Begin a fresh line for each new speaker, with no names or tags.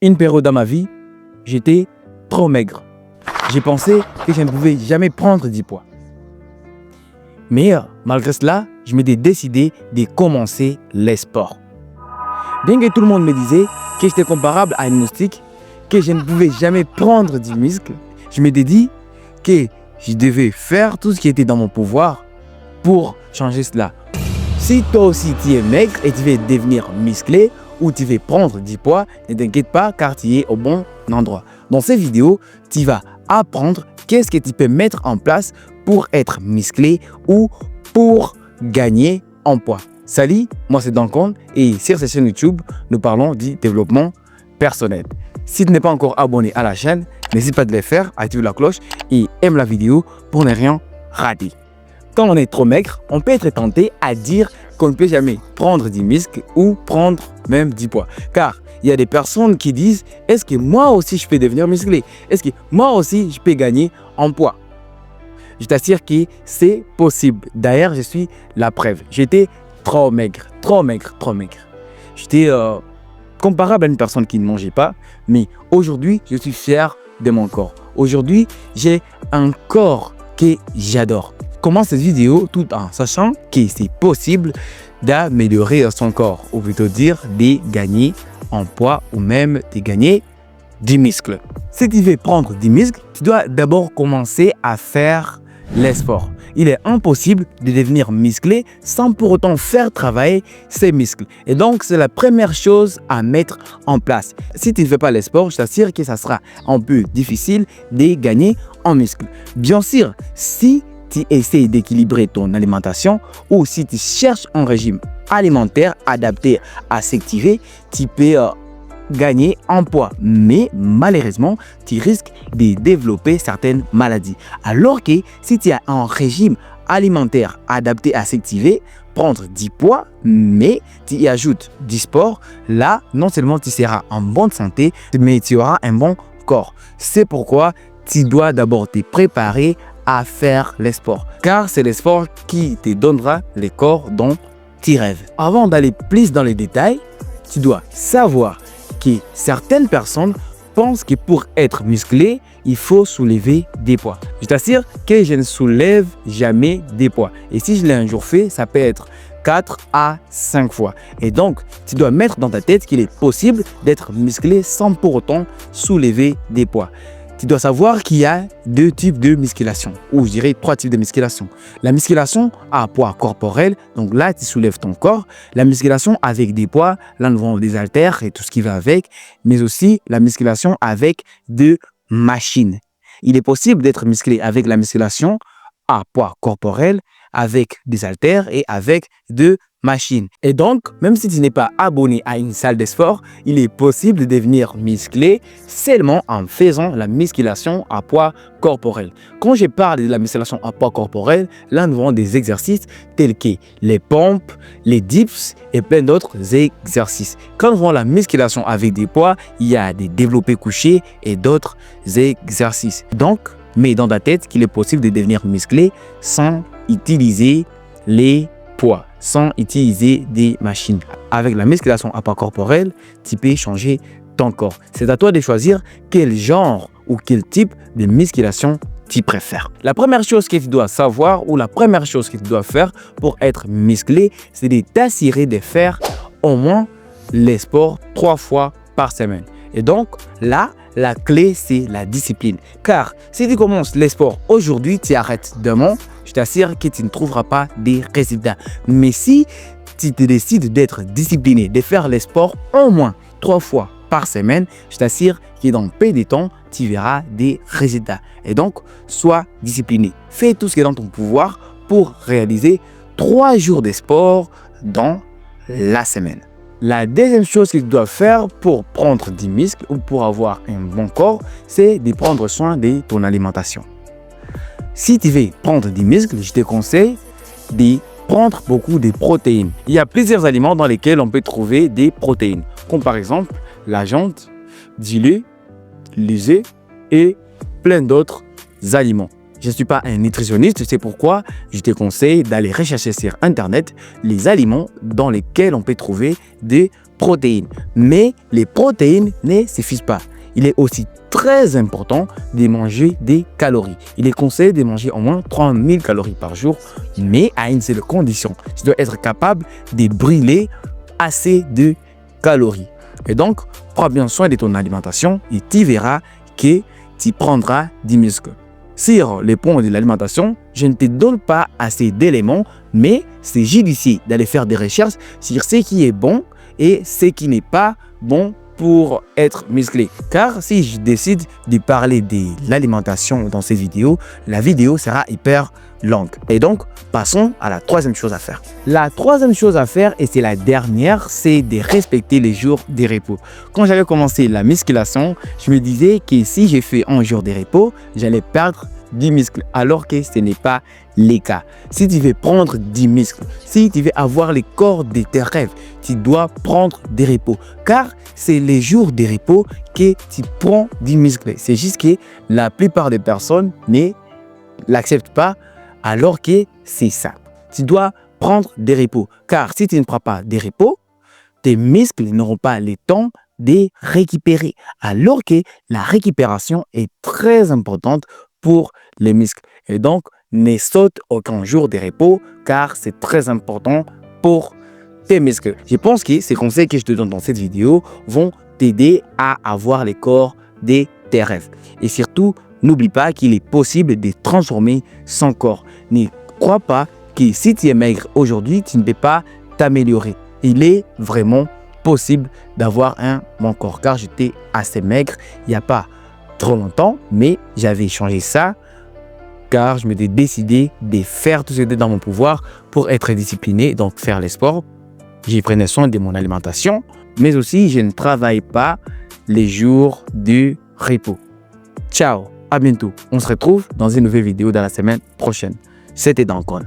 Une période dans ma vie, j'étais trop maigre. J'ai pensé que je ne pouvais jamais prendre du poids. Mais malgré cela, je m'étais décidé de commencer les sports. Bien que tout le monde me disait que j'étais comparable à une moustique, que je ne pouvais jamais prendre du muscle, je m'étais dit que je devais faire tout ce qui était dans mon pouvoir pour changer cela. Si toi aussi tu es maigre et tu veux devenir musclé ou tu veux prendre du poids, ne t'inquiète pas car tu es au bon endroit. Dans cette vidéo, tu vas apprendre qu'est-ce que tu peux mettre en place pour être musclé ou pour gagner en poids. Salut, moi c'est Dankon et sur cette chaîne YouTube, nous parlons du développement personnel. Si tu n'es pas encore abonné à la chaîne, n'hésite pas de le faire, active la cloche et aime la vidéo pour ne rien rater. Quand on est trop maigre, on peut être tenté à dire qu'on ne peut jamais prendre du muscle ou prendre même du poids. Car il y a des personnes qui disent « Est-ce que moi aussi je peux devenir musclé? Est-ce que moi aussi je peux gagner en poids ?» Je t'assure que c'est possible. D'ailleurs, je suis la preuve. J'étais trop maigre. J'étais comparable à une personne qui ne mangeait pas. Mais aujourd'hui, je suis fier de mon corps. Aujourd'hui, j'ai un corps que j'adore. Commence cette vidéo tout en sachant que c'est possible d'améliorer son corps, ou plutôt dire de gagner en poids ou même de gagner du muscle. Si tu veux prendre du muscle, tu dois d'abord commencer à faire les sports. Il est impossible de devenir musclé sans pour autant faire travailler ses muscles. Et donc, c'est la première chose à mettre en place. Si tu ne fais pas les sports, je t'assure que ça sera un peu difficile de gagner en muscle. Bien sûr, si tu essaies d'équilibrer ton alimentation ou si tu cherches un régime alimentaire adapté à s'activer, tu peux gagner en poids. Mais malheureusement, tu risques de développer certaines maladies. Alors que si tu as un régime alimentaire adapté à s'activer, prendre du poids, mais tu y ajoutes du sport, là, non seulement tu seras en bonne santé, mais tu auras un bon corps. C'est pourquoi tu dois d'abord te préparer à faire les sports, car c'est les sports qui te donnera le corps dont tu rêves. Avant d'aller plus dans les détails, tu dois savoir que certaines personnes pensent que pour être musclé, il faut soulever des poids. Je t'assure que je ne soulève jamais des poids. Et si je l'ai un jour fait, ça peut être 4 à 5 fois. Et donc, tu dois mettre dans ta tête qu'il est possible d'être musclé sans pour autant soulever des poids. Tu dois savoir qu'il y a deux types de musculation, ou je dirais 3 types de musculation. La musculation à poids corporel, donc là tu soulèves ton corps. La musculation avec des poids, là nous avons des haltères et tout ce qui va avec, mais aussi la musculation avec des machines. Il est possible d'être musclé avec la musculation à poids corporel, avec des haltères et avec des machines. Et donc, même si tu n'es pas abonné à une salle de sport, il est possible de devenir musclé seulement en faisant la musculation à poids corporel. Quand je parle de la musculation à poids corporel, là nous avons des exercices tels que les pompes, les dips et plein d'autres exercices. Quand nous avons la musculation avec des poids, il y a des développés couchés et d'autres exercices. Donc, mets dans ta tête qu'il est possible de devenir musclé sans utiliser les poids, sans utiliser des machines. Avec la musculation à poids corporel, tu peux changer ton corps. C'est à toi de choisir quel genre ou quel type de musculation tu préfères. La première chose que tu dois savoir ou la première chose que tu dois faire pour être musclé, c'est de t'assurer de faire au moins les sports 3 fois par semaine. Et donc là, la clé, c'est la discipline. Car si tu commences les sports aujourd'hui, tu arrêtes demain, je t'assure que tu ne trouveras pas des résultats. Mais si tu te décides d'être discipliné, de faire les sports au moins 3 fois par semaine, je t'assure que dans peu de temps, tu verras des résultats. Et donc, sois discipliné. Fais tout ce qui est dans ton pouvoir pour réaliser 3 jours de sport dans la semaine. La deuxième chose que tu dois faire pour prendre du muscle ou pour avoir un bon corps, c'est de prendre soin de ton alimentation. Si tu veux prendre du muscle, je te conseille de prendre beaucoup de protéines. Il y a plusieurs aliments dans lesquels on peut trouver des protéines, comme par exemple la viande, du lait, les œufs et plein d'autres aliments. Je ne suis pas un nutritionniste, c'est pourquoi je te conseille d'aller rechercher sur Internet les aliments dans lesquels on peut trouver des protéines. Mais les protéines ne suffisent pas. Il est aussi très important de manger des calories. Il est conseillé de manger au moins 3000 calories par jour, mais à une seule condition. Tu dois être capable de brûler assez de calories. Et donc, prends bien soin de ton alimentation et tu verras que tu prendras du muscle. Sur le point de l'alimentation, je ne te donne pas assez d'éléments, mais c'est judicieux d'aller faire des recherches sur ce qui est bon et ce qui n'est pas bon pour être musclé. Car si je décide de parler de l'alimentation dans cette vidéo, la vidéo sera hyper longue. Et donc, passons à la troisième chose à faire. La troisième chose à faire, et c'est la dernière, c'est de respecter les jours de repos. Quand j'avais commencé la musculation, je me disais que si j'ai fait un jour de repos, j'allais perdre du muscle, alors que ce n'est pas le cas. Si tu veux prendre du muscle, si tu veux avoir le corps de tes rêves, tu dois prendre des repos. Car c'est les jours de repos que tu prends du muscle. C'est juste que la plupart des personnes ne l'acceptent pas, alors que c'est ça. Tu dois prendre des repos. Car si tu ne prends pas des repos, tes muscles n'auront pas le temps de récupérer. Alors que la récupération est très importante pour les muscles. Et donc, ne saute aucun jour de repos car c'est très important pour tes muscles. Je pense que ces conseils que je te donne dans cette vidéo vont t'aider à avoir le corps de tes rêves. Et surtout, n'oublie pas qu'il est possible de transformer son corps. Ne crois pas que si tu es maigre aujourd'hui, tu ne peux pas t'améliorer. Il est vraiment possible d'avoir un bon corps car j'étais assez maigre il n'y a pas trop longtemps, mais j'avais changé ça car je m'étais décidé de faire tout ce qui était dans mon pouvoir pour être discipliné, donc faire les sports. J'ai pris soin de mon alimentation, mais aussi je ne travaille pas les jours de repos. Ciao, à bientôt. On se retrouve dans une nouvelle vidéo dans la semaine prochaine. C'était Dankon.